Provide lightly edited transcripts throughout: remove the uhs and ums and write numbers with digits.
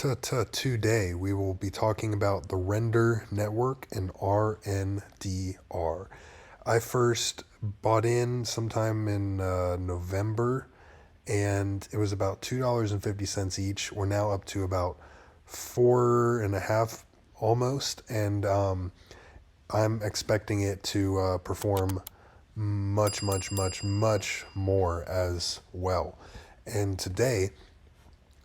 Today we will be talking about the render network and RNDR. I first bought in sometime in November, and it was about $2.50 each. We're now up to about four and a half almost, and I'm expecting it to perform much more as well. And today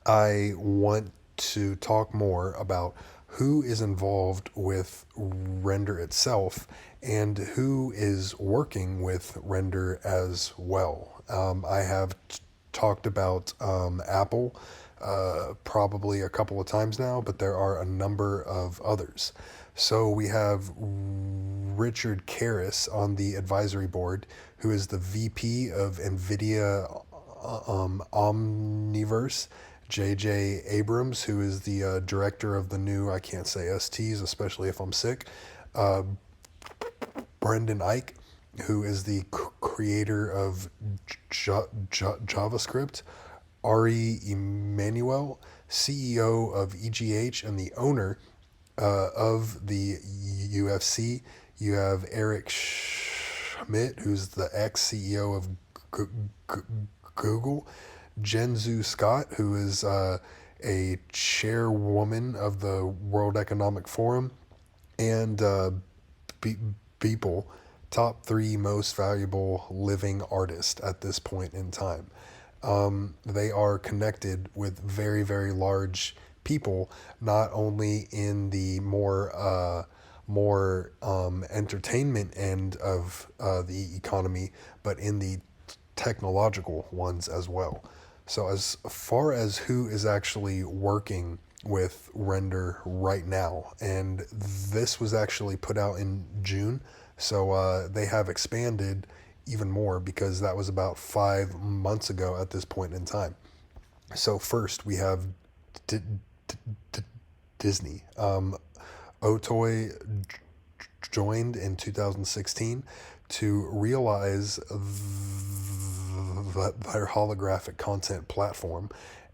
I want to talk more about who is involved with render itself and who is working with render as well. I have talked about Apple probably a couple of times now, but there are a number of others. So we have Richard Karras on the advisory board, who is the VP of Nvidia Omniverse. JJ Abrams, who is the director of the new, I can't say STs, especially if I'm sick. Uh, Brendan Eich, who is the creator of JavaScript. Ari Emanuel, CEO of EGH and the owner of the UFC. You have Eric Schmidt, who's the ex-CEO of Google. Jenzu Scott, who is a chairwoman of the World Economic Forum, and Beeple, top three most valuable living artists at this point in time. They are connected with very large people, not only in the more entertainment end of the economy, but in the technological ones as well. So as far as who is actually working with render right now, and this was actually put out in June, so they have expanded even more because that was about 5 months ago at this point in time. So first we have D- Disney. Otoy joined in 2016 to realize their holographic content platform,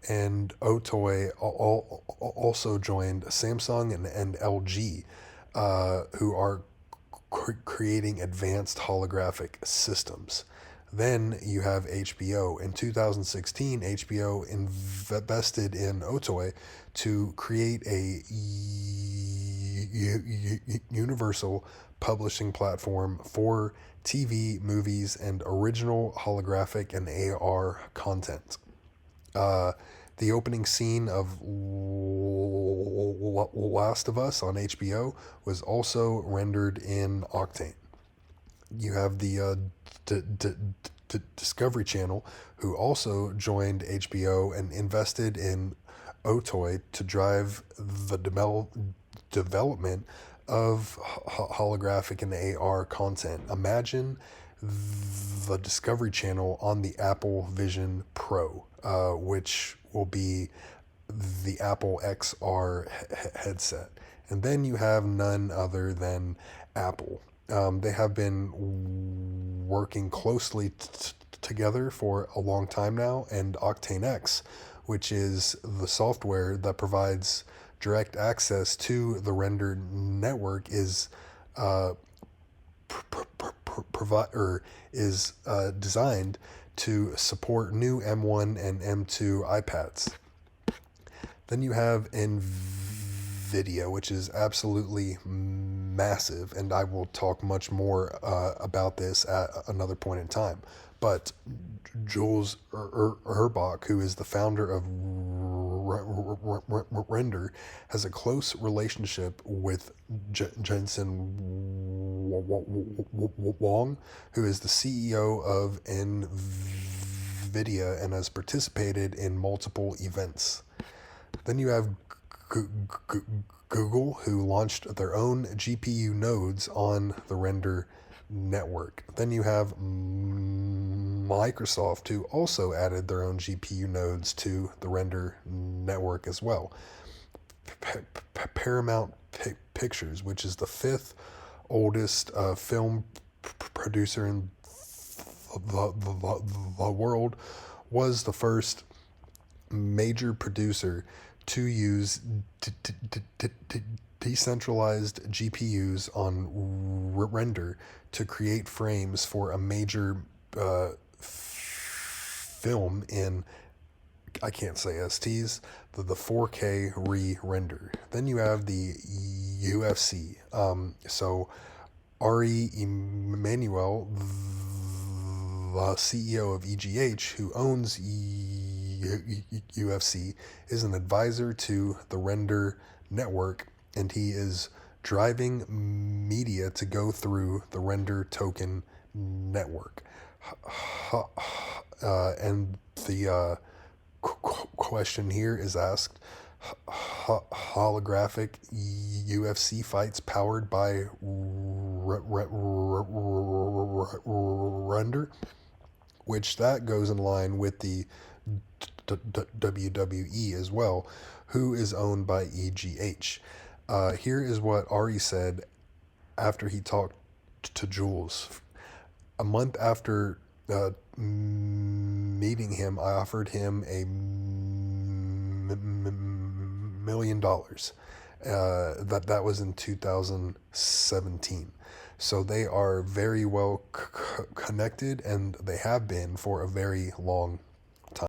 and Otoy also joined Samsung and LG, who are creating advanced holographic systems. Then you have HBO. In 2016, HBO invested in Otoy to create a universal publishing platform for TV, movies, and original holographic and AR content. The opening scene of Last of Us on HBO was also rendered in Octane. You have the Discovery Channel, who also joined HBO and invested in Otoy to drive the development of holographic and AR content. Imagine the Discovery Channel on the Apple Vision Pro, which will be the Apple XR headset. And then you have none other than Apple. They have been working closely together for a long time now, and Octane X, which is the software that provides direct access to the render network, is designed to support new M1 and M2 iPads. Then you have Nvidia, which is absolutely massive, and I will talk much more about this at another point in time. But Jules Erbach, who is the founder of Render, has a close relationship with Jensen Huang, who is the CEO of Nvidia and has participated in multiple events. Then you have Google, who launched their own GPU nodes on the render network. Then you have Microsoft, who also added their own GPU nodes to the render network as well. Paramount Pictures, which is the fifth oldest film producer in the world, was the first major producer to use decentralized GPUs on render to create frames for a major film in, I can't say STs, the 4K re-render. Then you have the UFC. So Ari Emanuel, the CEO of EGH, who owns UFC, is an advisor to the Render network, and he is driving media to go through the Render token network. And the question here is asked: holographic UFC fights powered by render, which that goes in line with the WWE as well, who is owned by EGH. Here is what Ari said after he talked to Jules. A month after meeting him, I offered him $1 million. That was in 2017. So they are very well connected, and they have been for a very long